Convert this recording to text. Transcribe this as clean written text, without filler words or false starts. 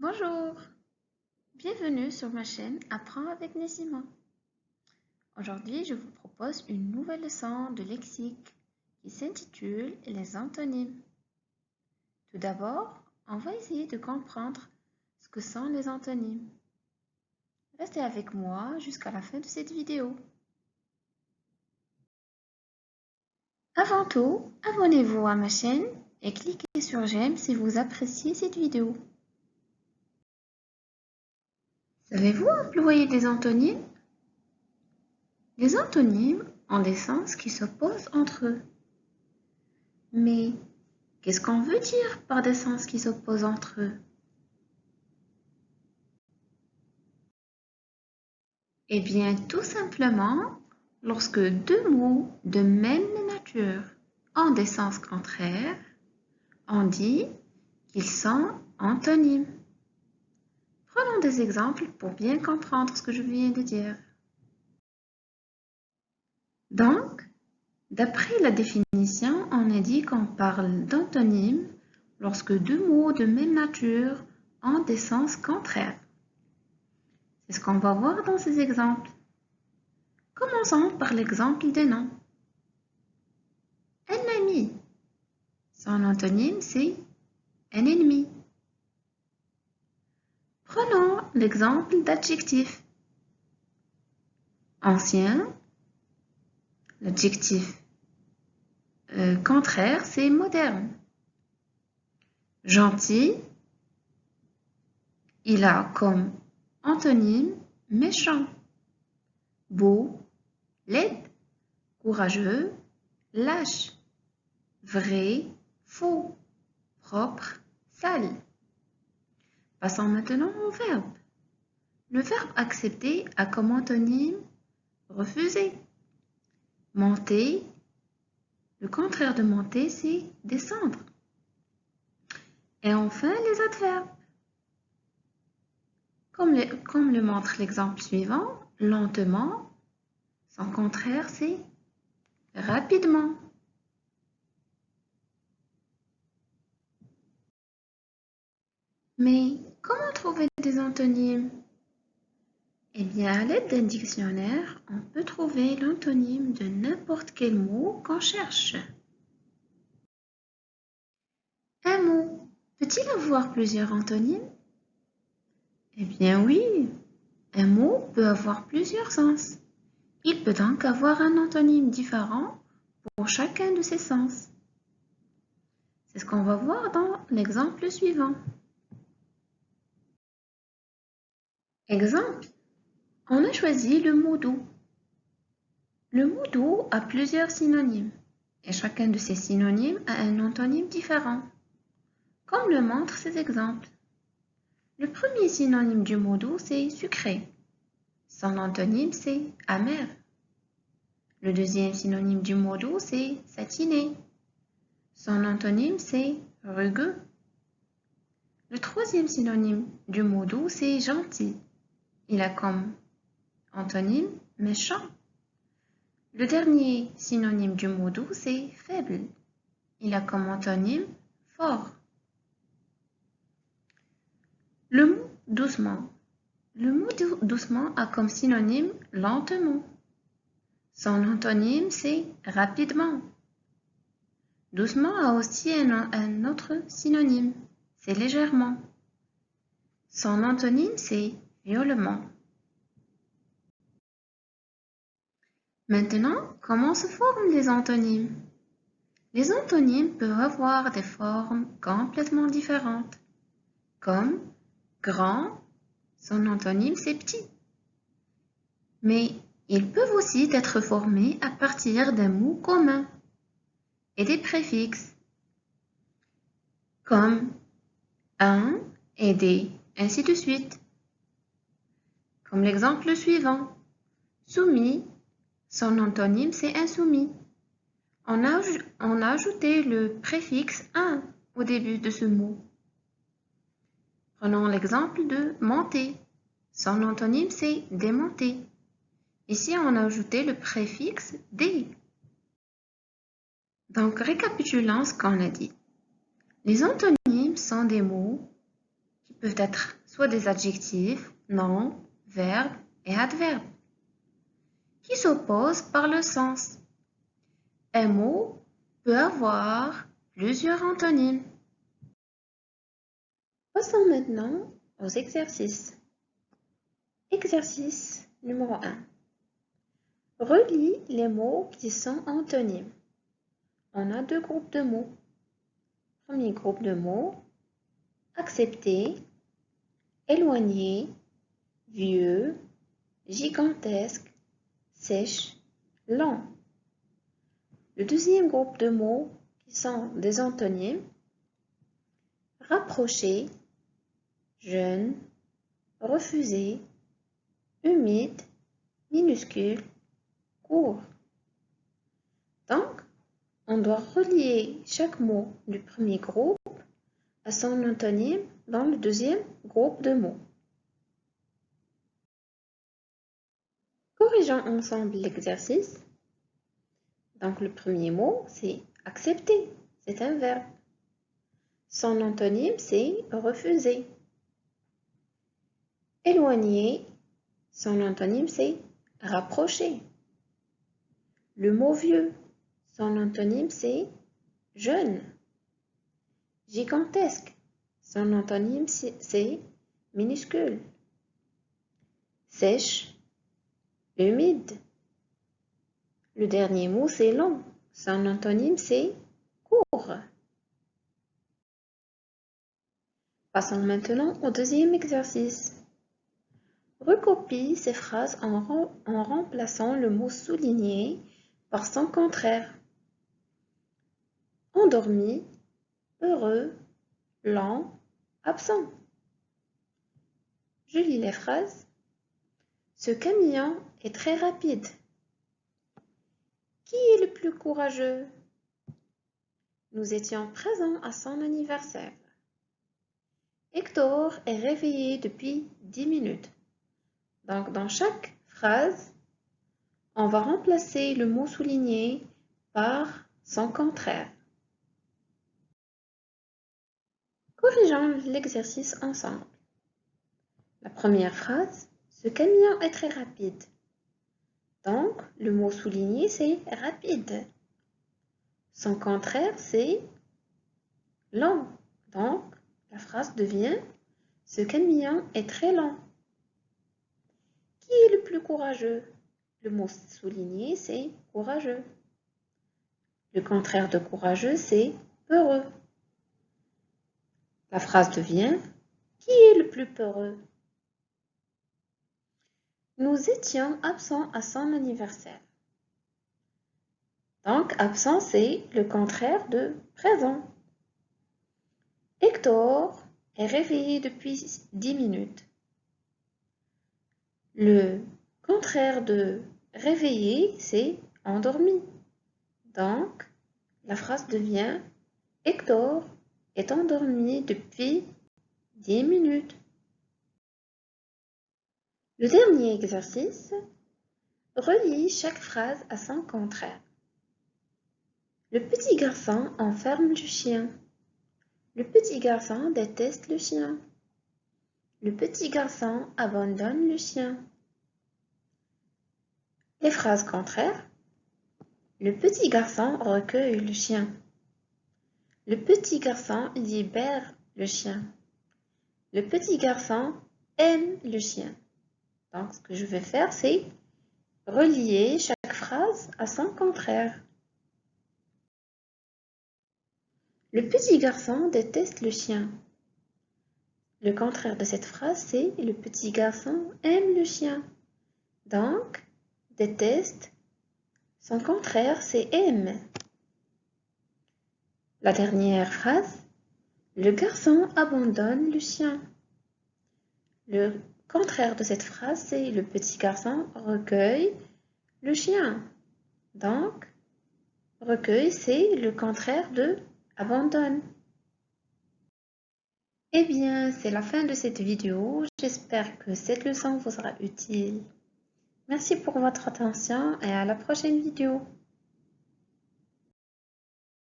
Bonjour, bienvenue sur ma chaîne Apprends avec Nessima. Aujourd'hui, je vous propose une nouvelle leçon de lexique qui s'intitule Les antonymes. Tout d'abord, on va essayer de comprendre ce que sont les antonymes. Restez avec moi jusqu'à la fin de cette vidéo. Avant tout, abonnez-vous à ma chaîne et cliquez sur j'aime si vous appréciez cette vidéo. Savez-vous employer des antonymes? Les antonymes ont des sens qui s'opposent entre eux. Mais qu'est-ce qu'on veut dire par des sens qui s'opposent entre eux? Eh bien, tout simplement, lorsque deux mots de même nature ont des sens contraires, on dit qu'ils sont antonymes. Prenons des exemples pour bien comprendre ce que je viens de dire. Donc, d'après la définition, on a dit qu'on parle d'antonymes lorsque deux mots de même nature ont des sens contraires. C'est ce qu'on va voir dans ces exemples. Commençons par l'exemple des noms. Un ami. Son antonyme, c'est un ennemi. Prenons l'exemple d'adjectif. Ancien. L'adjectif contraire, c'est moderne. Gentil. Il a comme antonyme méchant. Beau, laid, courageux, lâche. Vrai, faux, propre, sale. Passons maintenant au verbe. Le verbe accepter a comme antonyme refuser. Monter, le contraire de monter, c'est descendre. Et enfin, les adverbes. Comme le montre l'exemple suivant, lentement, son contraire, c'est rapidement. Mais comment trouver des antonymes? Eh bien, à l'aide d'un dictionnaire, on peut trouver l'antonyme de n'importe quel mot qu'on cherche. Un mot, peut-il avoir plusieurs antonymes? Eh bien oui, un mot peut avoir plusieurs sens. Il peut donc avoir un antonyme différent pour chacun de ses sens. C'est ce qu'on va voir dans l'exemple suivant. Exemple, on a choisi le mot doux. Le mot doux a plusieurs synonymes et chacun de ces synonymes a un antonyme différent, comme le montrent ces exemples. Le premier synonyme du mot doux, c'est sucré. Son antonyme, c'est amer. Le deuxième synonyme du mot doux, c'est satiné. Son antonyme, c'est rugueux. Le troisième synonyme du mot doux, c'est gentil. Il a comme antonyme méchant. Le dernier synonyme du mot doux, c'est faible. Il a comme antonyme fort. Le mot doucement. Le mot doucement a comme synonyme lentement. Son antonyme, c'est rapidement. Doucement a aussi un autre synonyme, c'est légèrement. Son antonyme, c'est violemment. Maintenant, comment se forment les antonymes? Les antonymes peuvent avoir des formes complètement différentes, comme grand, son antonyme, c'est petit. Mais ils peuvent aussi être formés à partir d'un mot commun et des préfixes, comme un et des, ainsi de suite. Comme l'exemple suivant, soumis, son antonyme c'est insoumis. On a ajouté le préfixe un au début de ce mot. Prenons l'exemple de monter, son antonyme c'est démonter. Ici, on a ajouté le préfixe des. Donc, récapitulons ce qu'on a dit. Les antonymes sont des mots qui peuvent être soit des adjectifs, noms, verbes et adverbes, qui s'opposent par le sens. Un mot peut avoir plusieurs antonymes. Passons maintenant aux exercices. Exercice numéro 1. Relie les mots qui sont antonymes. On a deux groupes de mots. Premier groupe de mots, accepter, éloigné, vieux, gigantesque, sèche, lent. Le deuxième groupe de mots qui sont des antonymes, rapprocher, jeune, refuser, humide, minuscule, court. Donc, on doit relier chaque mot du premier groupe à son antonyme dans le deuxième groupe de mots. Corrigeons ensemble l'exercice. Donc, le premier mot, c'est accepter. C'est un verbe. Son antonyme, c'est refuser. Éloigner, son antonyme, c'est rapprocher. Le mot vieux, son antonyme, c'est jeune. Gigantesque, son antonyme, c'est minuscule. Sèche, humide. Le dernier mot, c'est long. Son antonyme, c'est court. Passons maintenant au deuxième exercice. Recopie ces phrases en remplaçant le mot souligné par son contraire. Endormi, heureux, lent, absent. Je lis les phrases. Ce camion est très rapide. Qui est le plus courageux? Nous étions présents à son anniversaire. Hector est réveillé depuis 10 minutes. Donc, dans chaque phrase, on va remplacer le mot souligné par son contraire. Corrigeons l'exercice ensemble. La première phrase, ce camion est très rapide. Donc, le mot souligné, c'est rapide. Son contraire, c'est lent. Donc, la phrase devient ce camion est très lent. Qui est le plus courageux? Le mot souligné, c'est courageux. Le contraire de courageux, c'est peureux. La phrase devient qui est le plus peureux? Nous étions absents à son anniversaire. Donc, absent, c'est le contraire de présent. Hector est réveillé depuis 10 minutes. Le contraire de réveillé, c'est endormi. Donc, la phrase devient Hector est endormi depuis 10 minutes. Le dernier exercice, relie chaque phrase à son contraire. Le petit garçon enferme le chien. Le petit garçon déteste le chien. Le petit garçon abandonne le chien. Les phrases contraires. Le petit garçon recueille le chien. Le petit garçon libère le chien. Le petit garçon aime le chien. Donc, ce que je vais faire, c'est relier chaque phrase à son contraire. Le petit garçon déteste le chien. Le contraire de cette phrase, c'est le petit garçon aime le chien. Donc, déteste, son contraire, c'est aime. La dernière phrase, le garçon abandonne le chien. Le contraire de cette phrase, c'est le petit garçon recueille le chien. Donc, recueille, c'est le contraire de abandonne. Eh bien, c'est la fin de cette vidéo. J'espère que cette leçon vous sera utile. Merci pour votre attention et à la prochaine vidéo.